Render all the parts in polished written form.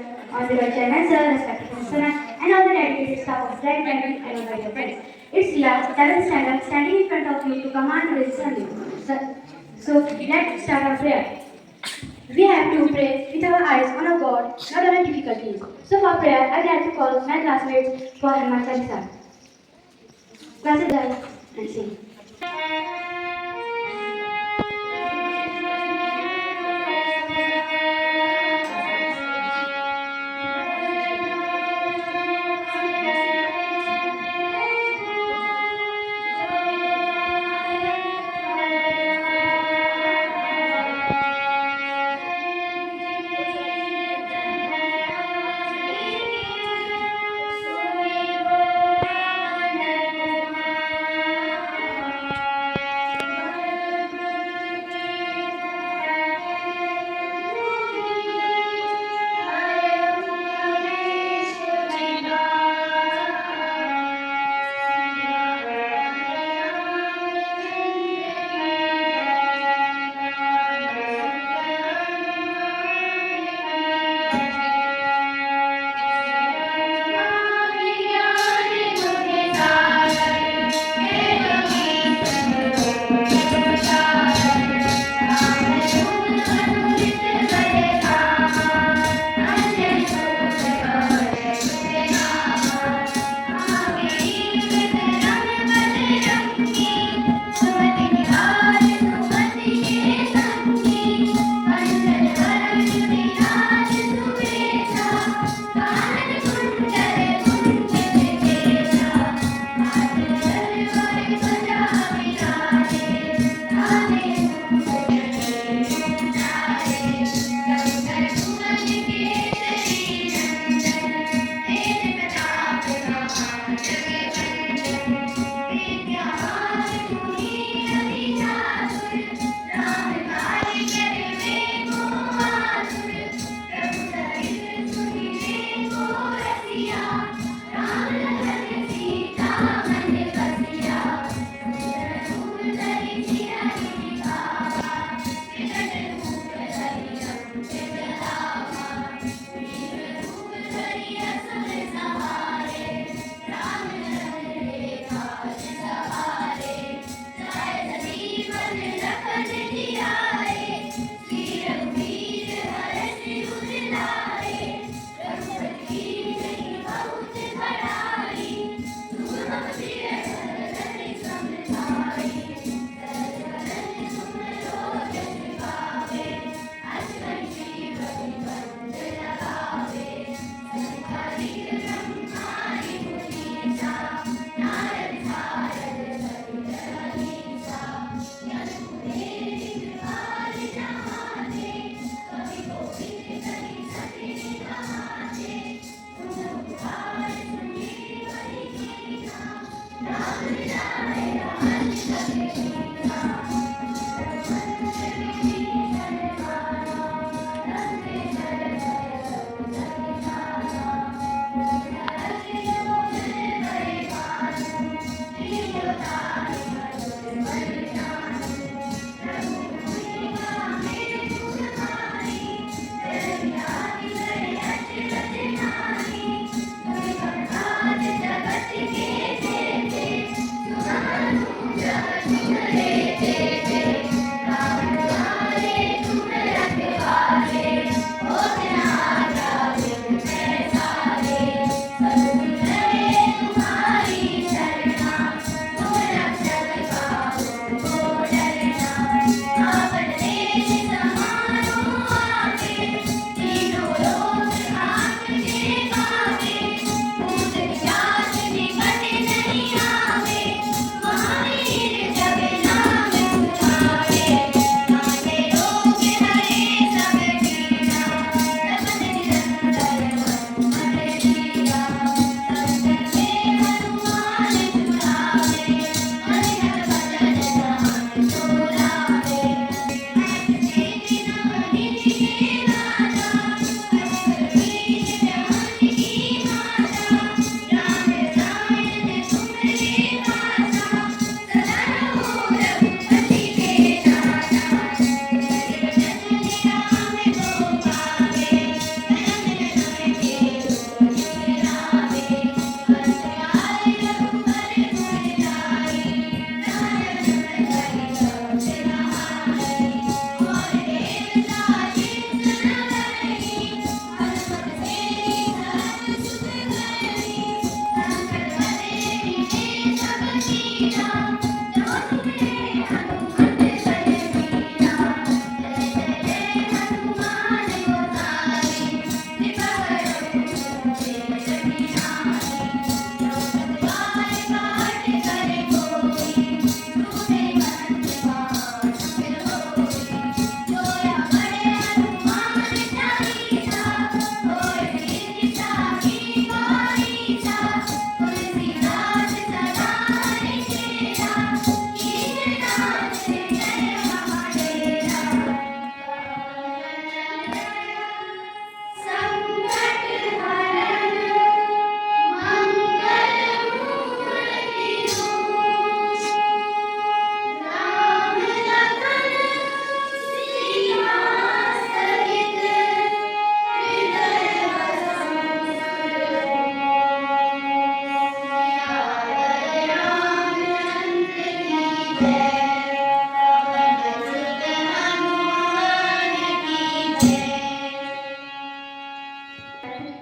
Honorable Chairman Sir, respected Principal, and all the dedicated staff of Bright Academy and all my dear friends. It's Leela, 7th standard, standing in front of you to command with Sunday. So let's start our prayer. We have to pray with our eyes on our God, not on our difficulties. So for prayer, I'd like to call my classmates for Hanuman Chalisa. Classes guys and sing.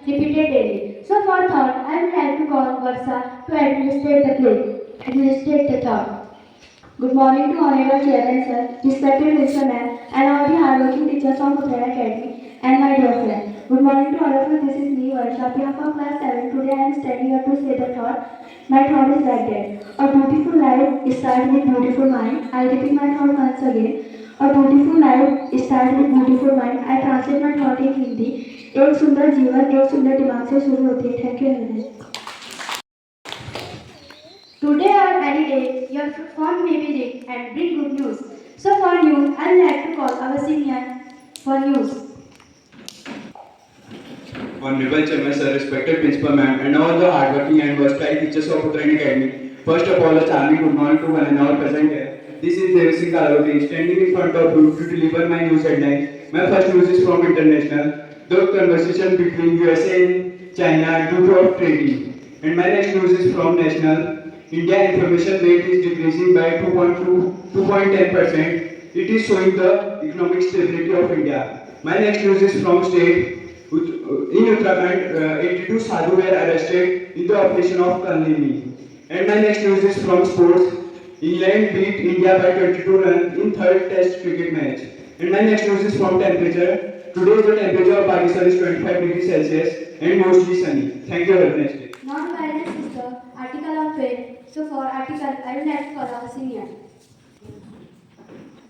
repeated daily. So for thought, I would like to call Varsa to administrate the play. Administrate the thought. Good morning to honorable chairman sir, respected Mr. Ma'am, and all the hardworking teachers of Uttara Academy, and my dear friends. Good morning to all of you. This is me, Varsha, behalf of class 7. Today I am standing here to say the thought. My thought is like that. A beautiful life starts with beautiful mind. I repeat my thought once again. A beautiful life starts with beautiful mind. I translate my thought in Hindi. एक सुंदर जीवन एक सुंदर दिमाग से शुरू होती है. Thank you. Today or any day, your phone may be ring and bring good news. So for news, I would like to call our senior for news. Honorable Chairman Sir, respected Principal Ma'am, and all the hardworking and versatile teachers of Uttarakhand Academy. First of all, a charming good morning to one and all present here. This is Dev Singh Kalawati, standing in front of you to deliver my news headlines. My first news is from international. The conversation between USA and China due to of trading. And my next news is from national. India information rate is decreasing by 2.10%. It is showing the economic stability of India. My next news is from state. In Uttarakhand, 82 sadhu were arrested in the operation of Kalnimi. And my next news is from sports. England beat India by 22 runs in third test cricket match. And my next news is from temperature. Today the temperature of Pakistan is 25 degrees Celsius and mostly sunny. Thank you. Have a nice day. Not violence is the article of faith. So for article, I would like to call our senior.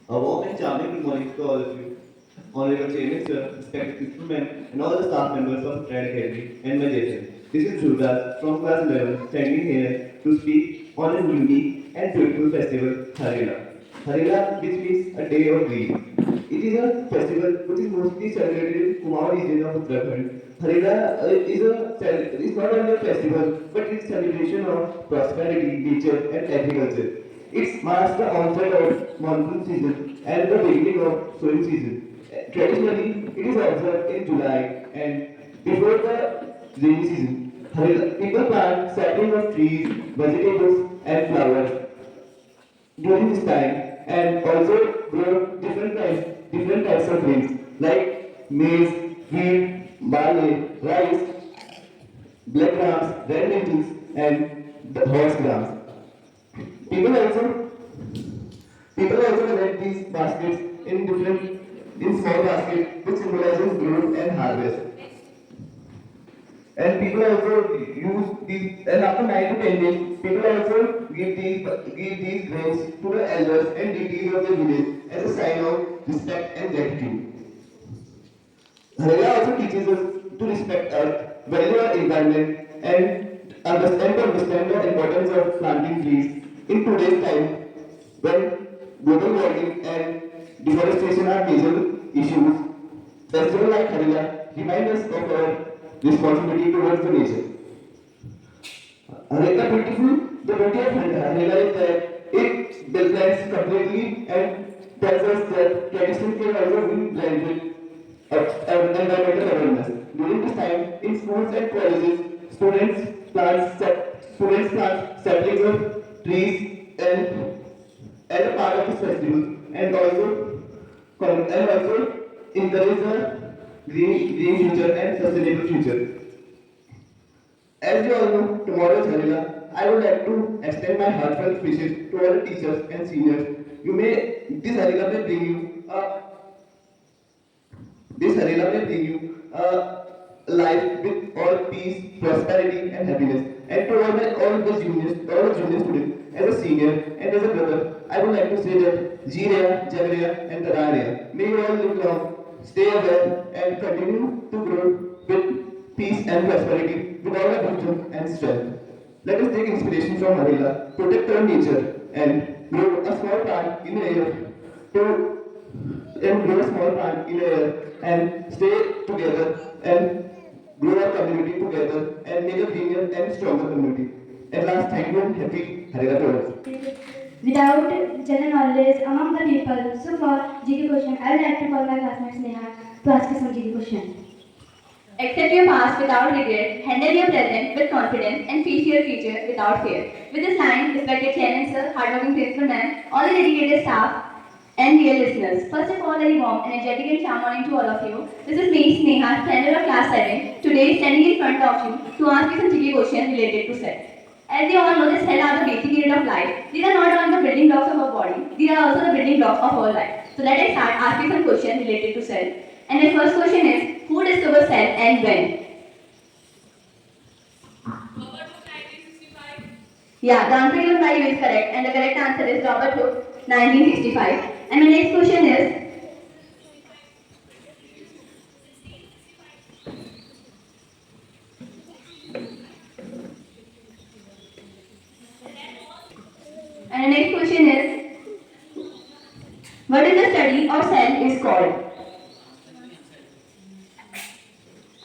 A warm and charming good morning to all of you. Honorable Chairman Sir, respected principal men, and all the staff members of Trade Academy, and my dear friends. This is Dhrudas from class 11, standing here to speak on a unique and beautiful festival, Harela. Harela, which means a day of grief. It is a festival which is mostly celebrated in Kumaon region of Uttarakhand. Harela is not only a festival, but it's celebration of prosperity, nature, and agriculture. It marks the onset of monsoon season and the beginning of sowing season. Traditionally, it is observed in July and before the rainy season. People plant sapling of trees, vegetables, and flowers during this time, and also grow different types of grains like maize, wheat, barley, rice, black grams, red lentils, and the horse grams. People also collect these baskets in small baskets which symbolizes growth and harvest. And people also use these, and after 9 to 10 days, people also give these grains to the elders and deities of the village as a sign of respect and gratitude. Harela also teaches us to respect earth, value our environment, and understand the importance of planting trees in today's time when global warming and deforestation are major issues. Festivals like Harela remind us of our responsibility towards the nature. The beauty of Harela is that it blends completely and tells us that tradition can also be blended with environmental awareness. During this time, in schools and colleges, students plant saplings of trees and as a part of this festival, and also encourage a green future and sustainable future. As you all know, tomorrow is Harela. I would like to extend my heartfelt wishes to all the teachers and seniors. This Harela may bring you a life with all peace, prosperity, and happiness. And to all the junior students, as a senior and as a brother, I would like to say that Jireya, Jagreya, and Tarareya. May you all live long, stay well, and continue to grow with peace and prosperity, with all our wisdom and strength. Let us take inspiration from Harela, protect our nature, and grow a small plant in the air to and grow a small plant in a year and stay together and grow our community together and make a greener and stronger community. At last, thank you and happy Harira Products. Without general knowledge among the people, so for GK question, I would like to call my classmate Sneha to ask you some GK question. Accept your past without regret, handle your present with confidence, and face your future without fear. With this line, respected chairman sir, hardworking principal man, all the dedicated staff, and dear listeners. First of all, a very warm, energetic, and charm morning to all of you. This is me, Sneha, standard of class 7. Today, standing in front of you to ask you some GK questions related to self. As you all know, the cell are the basic unit of life. These are not only the building blocks of our body, these are also the building blocks of our life. So let us start asking some questions related to cell. And the first question is, who discovered cell and when? Yeah, the answer given by you is correct, and the correct answer is Robert Hooke, 1965. And the next question is, what is the study or cell is called?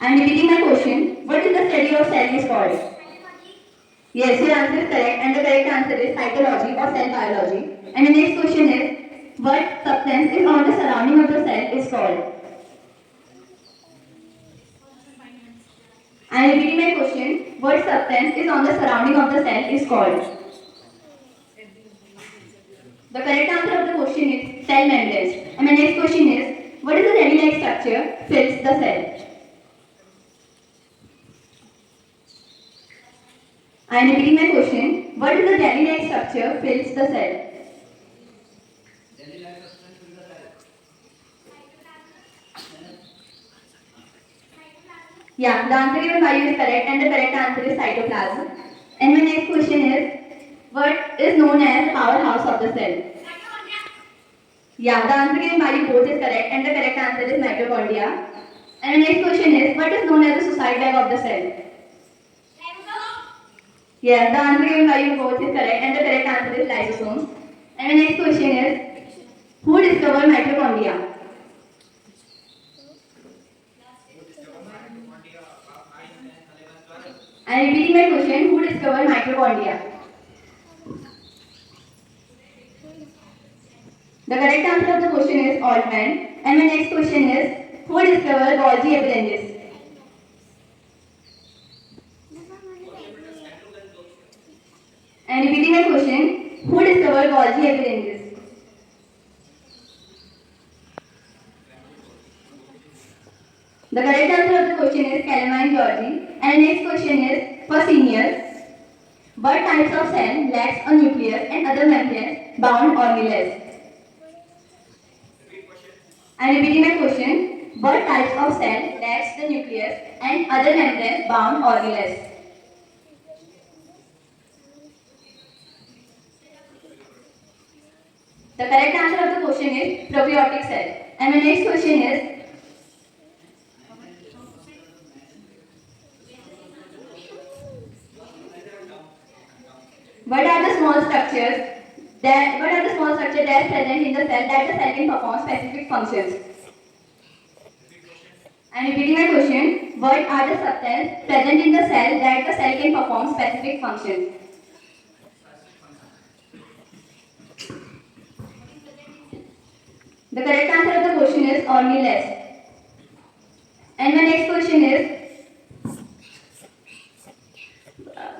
I am repeating my question. What is the study of cell is called? Yes, your answer is correct, and the correct answer is cytology or cell biology. And the next question is, what substance is on the surrounding of the cell is called? I am repeating my question. What substance is on the surrounding of the cell is called? The correct answer of the question is cell membranes. And my next question is, what is the jelly-like structure fills the cell? I am repeating my question. What is the jelly-like structure fills the cell? Yeah, the answer given by you is correct, and the correct answer is cytoplasm. And my next question is, what is known as the powerhouse of the cell? Yeah, the answer given by you both is correct, and the correct answer is mitochondria. And the next question is, what is known as the suicide valve of the cell? Yeah, the answer given by you both is correct, and the correct answer is lysosomes. And the next question is, who discovered mitochondria? I am repeating my question, who discovered mitochondria? The correct answer of the question is Altman. And my next question is, who discovered Golgi appendix? I am repeating my question, who discovered Golgi appendix? The correct answer of the question is Calamine Georgi. And the next question is for seniors. What types of cell lacks a nucleus and other membranes bound organelles? I am repeating my question. What types of cell lacks the nucleus and other membranes bound organelles? The correct answer of the question is prokaryotic cell. And my next question is, what are the small structures that present in the cell that the cell can perform specific functions? I am repeating my question. What are the substances present in the cell that the cell can perform specific functions? The correct answer of the question is organelles. And my next question is,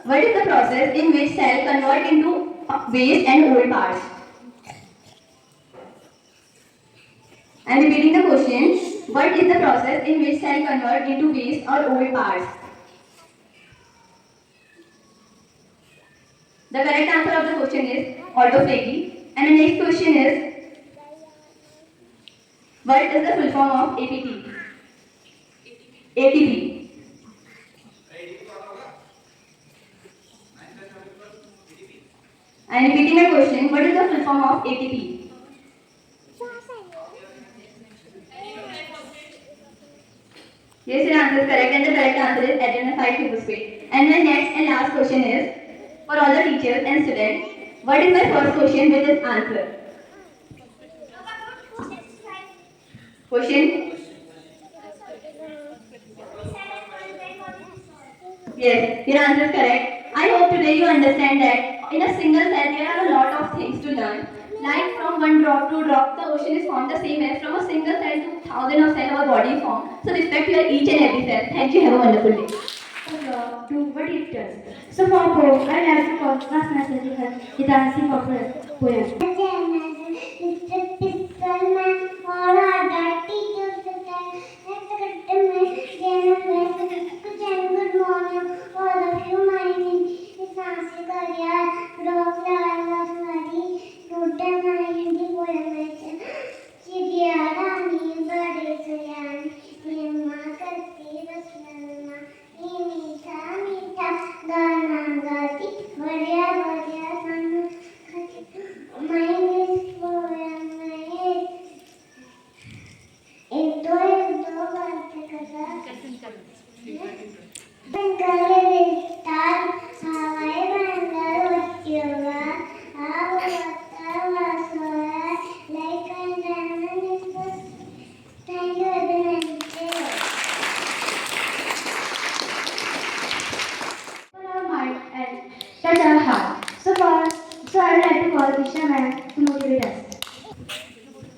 what is the process in which cell convert into waste and old parts? I am repeating the question. What is the process in which cell convert into waste or old parts? The correct answer of the question is autophagy. And the next question is, what is the full form of ATP? ATP. I am repeating my question. What is the full form of ATP? Yes, your answer is correct, and the correct answer is adenosine triphosphate. And my next and last question is, for all the teachers and students, what is my first question with this answer? Question? Yes, your answer is correct. I hope today you understand that in a single cell there are a lot of things to learn. Like from one drop to drop, the ocean is formed the same as from a single cell to thousands of cells our body is formed. So respect your each and every cell. Thank you. Have a wonderful day. Do what it does. So for poem, I like to call class message her Hitansi for poem. Good morning, all of you. My name is Nancy Karia. Dog Lala Mari. Good my Hindi poem. Chidiarani bade sayan. Yemma karti rasnalna. Meetha meetha gana gati. Badya badya san. My name is poem. एक दो बात करा बंगाले विस्तार हवाई बंगाल वच्चोगा आव वत्ता वसोया like and diamond is the thank you everyone For our mind and touch our heart. So I would like to call Krishna ma'am to motivate us.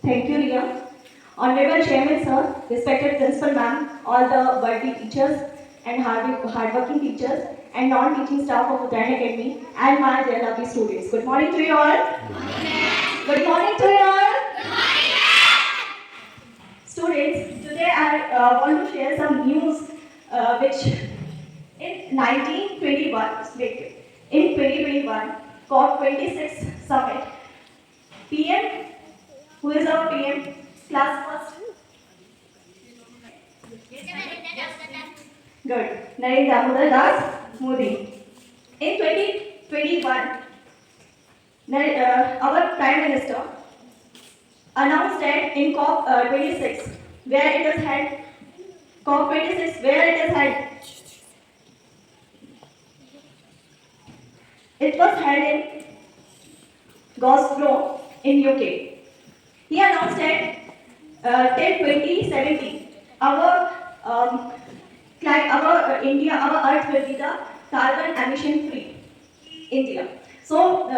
Thank you, Riya. Honorable Chairman, sir, respected Principal ma'am, all the worthy teachers and hardworking teachers and non-teaching staff of Uttarayan Academy, and my dear lovely students. Good morning to you all. Good morning to you all. Students, today I want to share some news which in 2021, COP26 summit, PM, who is our PM? Class first. Good. Narendra Damodar Das Modi. In 2021, our Prime Minister announced that in COP26, where it is held, COP26, where it is held, it was held in Glasgow in UK. He announced that till 2070, our India, our Earth will be the carbon emission free India. So,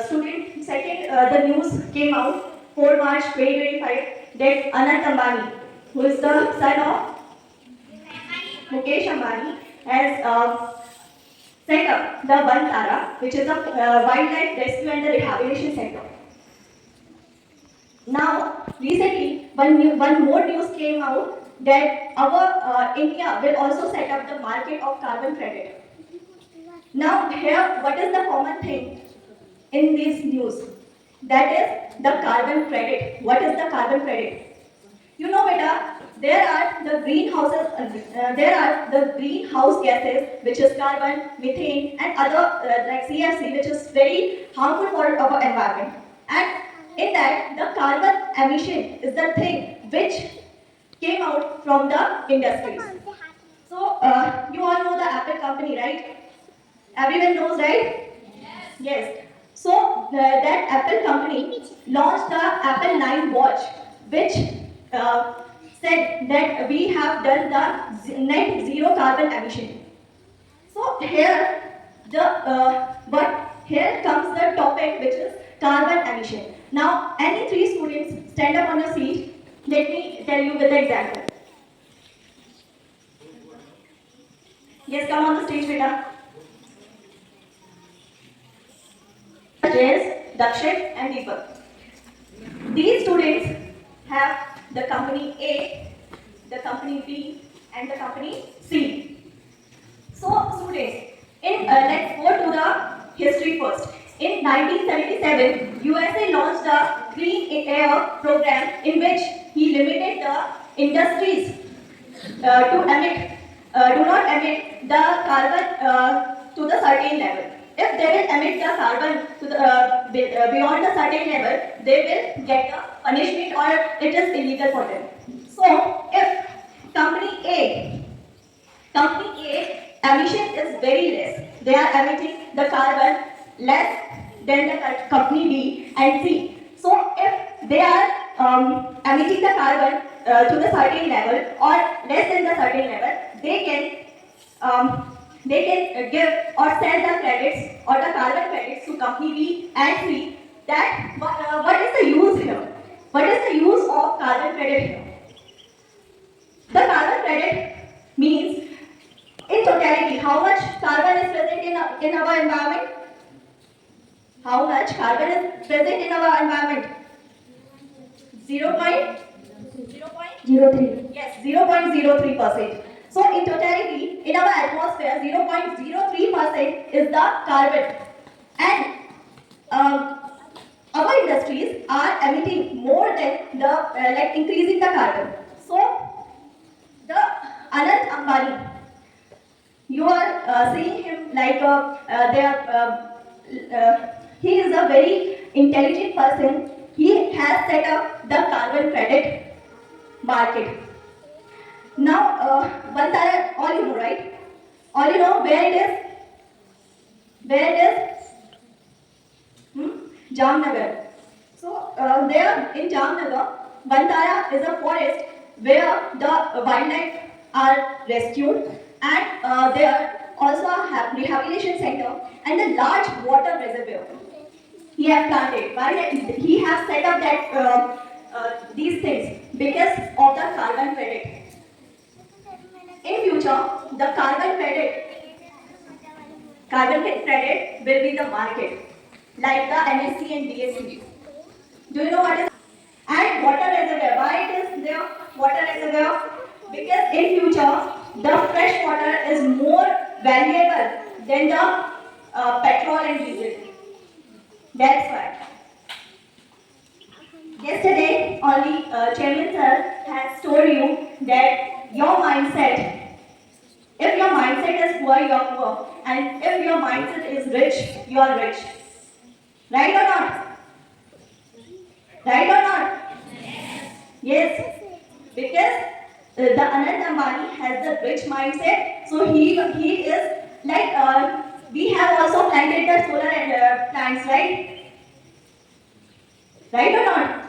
student, second, the news came out 4 March 2025 that Anant Ambani, who is the son of Mukesh Ambani, has set up the Bantara, which is a wildlife rescue and the rehabilitation center. Now, recently, one more news came out that our India will also set up the market of carbon credit. Now, here, what is the common thing in this news? That is the carbon credit. What is the carbon credit? You know, beta, there are the greenhouse gases, which is carbon, methane, and other like CFC, which is very harmful for our environment. And in that, the carbon emission is the thing which came out from the industries. So, you all know the Apple company, right? Everyone knows, right? Yes. So, that Apple company launched the Apple 9 watch, which said that we have done the net zero carbon emission. So, here here comes the topic, which is carbon emission. Now, any 3 students stand up on your seat. Let me tell you with the example. Yes, come on the stage, beta. Jayas, Dakshit, and Deepak. These students have the company A, the company B, and the company C. So, students, let's go to the history first. In 1977, USA launched the Clean Air Program, in which he limited the industries do not emit the carbon to the certain level. If they will emit the carbon to the beyond the certain level, they will get the punishment or it is illegal for them. So, if company A emission is very less, they are emitting the carbon less than the company B and C. So, if they are emitting the carbon to the certain level or less than the certain level, they can give or sell the credits or the carbon credits to company B and C. That what is the use here? What is the use of carbon credit here? The carbon credit means in totality how much carbon is present in our environment. How much carbon is present in our environment? 03. Yes, 0.03%. So in totality, in our atmosphere, 0.03% is the carbon. And our industries are emitting more than the, like increasing the carbon. So the Anant Ambani, you are seeing him like he is a very intelligent person. He has set up the carbon credit market. Now, Vantara, all you know, right? All you know where it is? Where it is? Jamnagar. So, there in Jamnagar, Vantara is a forest where the wildlife are rescued, and there also have rehabilitation center and a large water reservoir. He has planted. Why he has set up that these things? Because of the carbon credit. In future, the carbon credit will be the market, like the NSC and DSC. Do you know what is? And water reservoir. Why it is there? Water reservoir? Because in future, the fresh water is more valuable than the petrol and diesel. That's why. Yesterday, only Chairman Sir has told you that your mindset, if your mindset is poor, you are poor. And if your mindset is rich, you are rich. Right or not? Right or not? Yes. Because the Anant Ambani has the rich mindset, so he is like we have also planted the solar plants, right? Right or not?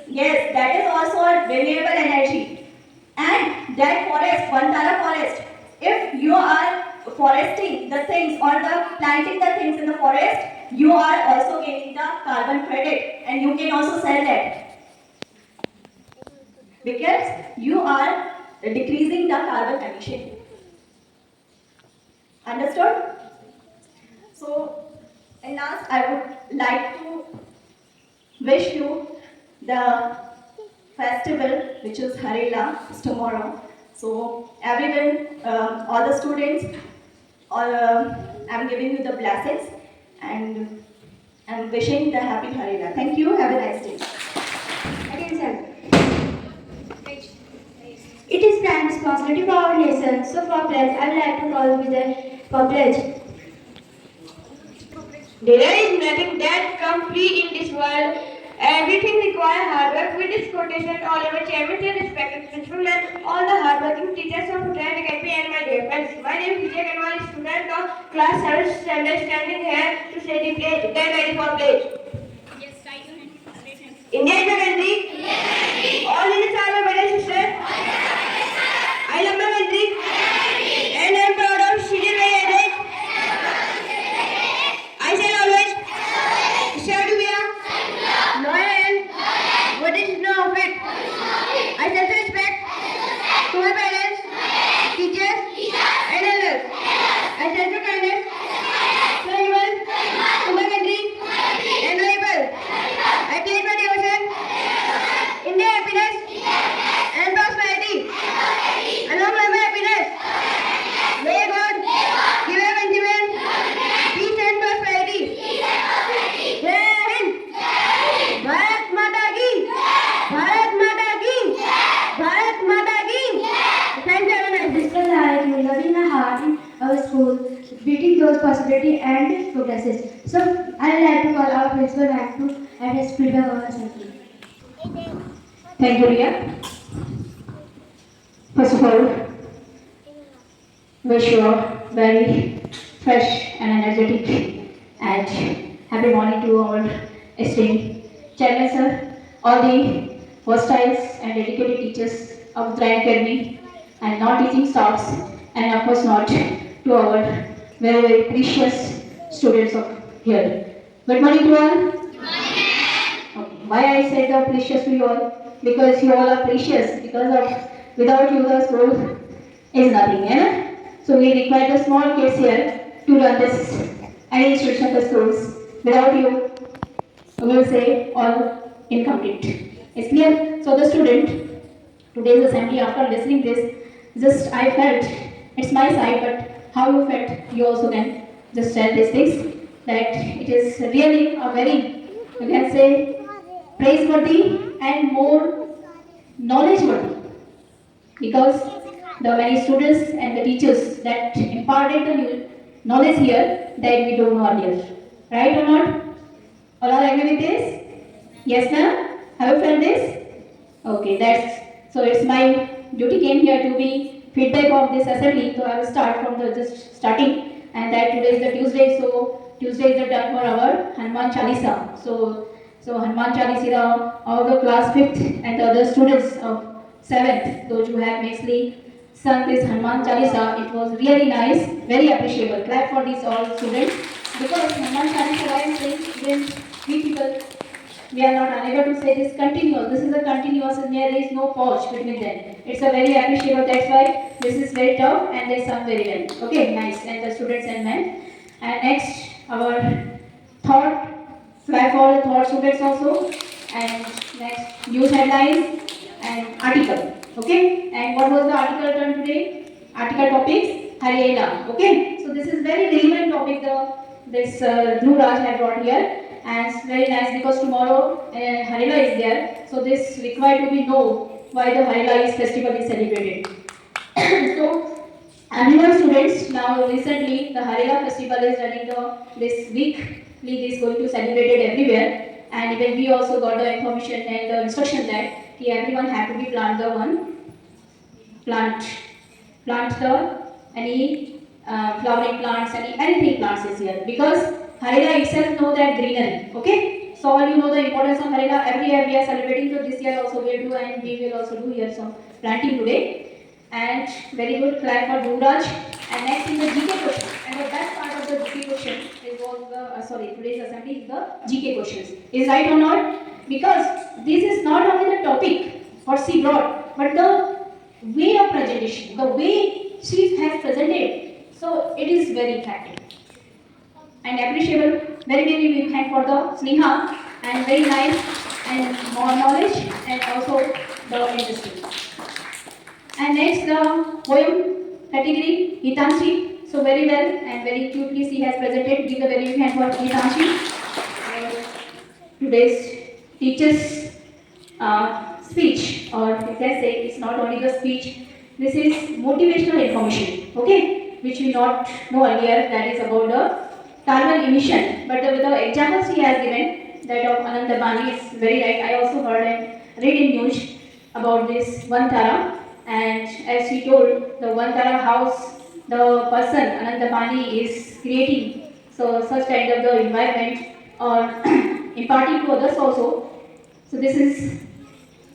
Yes, that is also a renewable energy. And that forest, Vantara forest, if you are foresting the things or the planting the things in the forest, you are also getting the carbon credit and you can also sell that. Because you are decreasing the carbon emission. Understood? So, in last, I would like to wish you the festival, which is Harela, is tomorrow. So, everyone, all the students, I'm giving you the blessings and I'm wishing the happy Harela. Thank you. Have a nice day. Attention. It is prime responsibility for our nation. So for pledge, I would like to call Vijay for pledge. There is nothing that comes free in this world. Everything requires hard work. With this quotation, all our chairman and respected principal and all the hardworking teachers of Uttarakhand Academy and my dear friends. My name is Vijay Kanwal, student of class 7th standard, standing here to say the pledge. Get ready for pledge. Yes, right hand. India is a country. All in its are my brothers and sisters. I love my country. And I am proud of citizen my address. I shall always strive to be a loyal and what is no of it. I shall respect to my parents, teachers, and elders. I shall show kindness to anyone, to my country, and my people. I place my devotion in their happiness and prosperity. Along with my happiness, may God give our countrymen peace and prosperity. Jai Hind! Bharat Mata Ki! Bharat Mata Ki! Bharat Mata Ki! Thank you very much. This was like love in my heart in our school, beating those possibilities and progresses. So I would like to call our principal back to add his feedback on something. Thank you, Ria. First of all, wish you a very fresh and energetic and happy morning to our esteemed chairman sir, all the hostiles and dedicated teachers of Grand Academy and non-teaching staffs, and of course not to our very, very precious students of here. Good morning to all. Okay. Why I said the precious to you all? Because you all are precious. Because of without you the school is nothing. Eh? So we require the small kids here to run this any institution of the schools. Without you, we will say all incomplete. It's clear? So the student, today's assembly, after listening this, just I felt, it's my side, but how you felt, you also can just tell these things, that it is really a very, you can say, praiseworthy and more knowledgeable, because the many students and the teachers that imparted the knowledge here that we don't know earlier. Right or not? All are agree with this? Yes, ma'am? Have you felt this? Okay, that's so it's my duty came here to be feedback of this assembly. So I will start from the just starting, and that today is the Tuesday, so Tuesday is the time for our Hanuman Chalisa. So Hanuman Chalisa, all the class 5th and the other students of 7th, those who have mostly sung this Hanuman Chalisa, it was really nice, very appreciable. Clap for these all students, because Hanuman Chalisa, I am saying, even we people, we are not unable to say this continuous. This is a continuous and there is no pause between them. It's a very appreciable, that's why this is very tough and they sung very well. Okay, nice. And the students and men. And next, our thought, fly for the thought students also. And next, news headlines and article. Okay, and what was the article done today? Article topics, Haryana. Okay, so this is very relevant topic this Dhruv Raj had brought here, and it's very nice because tomorrow Harila is there, so this required to be know why the Harila is festival is celebrated. So, everyone students, now recently the Harila festival is running this week. This is going to celebrate it everywhere, and even we also got the information and the instruction that everyone have to be plant plant the any flowering plants, anything plants is here, because Harila itself know that greenery. Okay, so all you know the importance of Harila. Every year we are celebrating, so this year also we will do, and we will also do here some planting today. And very good, clap for Dhuvraj. And next is the GK question, and the best part of the GK question is was the today's assembly is the GK questions. Is right or not? Because this is not only the topic what she brought, but the way of presentation, the way she has presented, so it is very effective and appreciable. Very, very big thank for the Sneha, and very nice and more knowledge and also the industry. And next the poem category, Hitanshi. So very well and very cutely she has presented. Give a very big hand for Hitanshi. Today's teacher's speech, or you can say it's not only the speech, this is motivational information, okay, which we not know earlier, that is about the carbon emission. But the examples he has given, that of Anand Ambani, is very right. I also heard and read in news about this one Tara, and as he told, the one Tara house, the person Anand Ambani is creating, so such kind of the environment or imparting to others also. So this is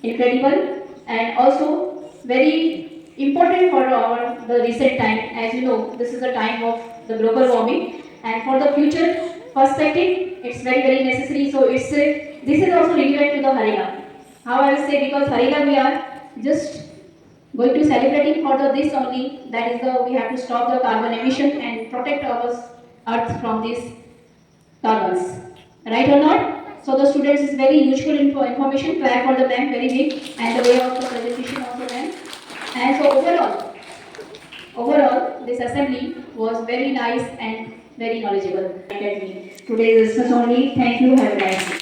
incredible and also very important for our the recent time. As you know, this is a time of the global warming, and for the future perspective, it's very, very necessary. So it's this is also relevant to the Harila. How I will say, because Harila we are just going to celebrating for the this only. That is the we have to stop the carbon emission and protect our earth from these carbons. Right or not? So the students is very useful information. Clap for the bank very big, and the way of the presentation also then. And so overall, this assembly was very nice and very knowledgeable. Today's discuss only. Thank you. Have a nice day.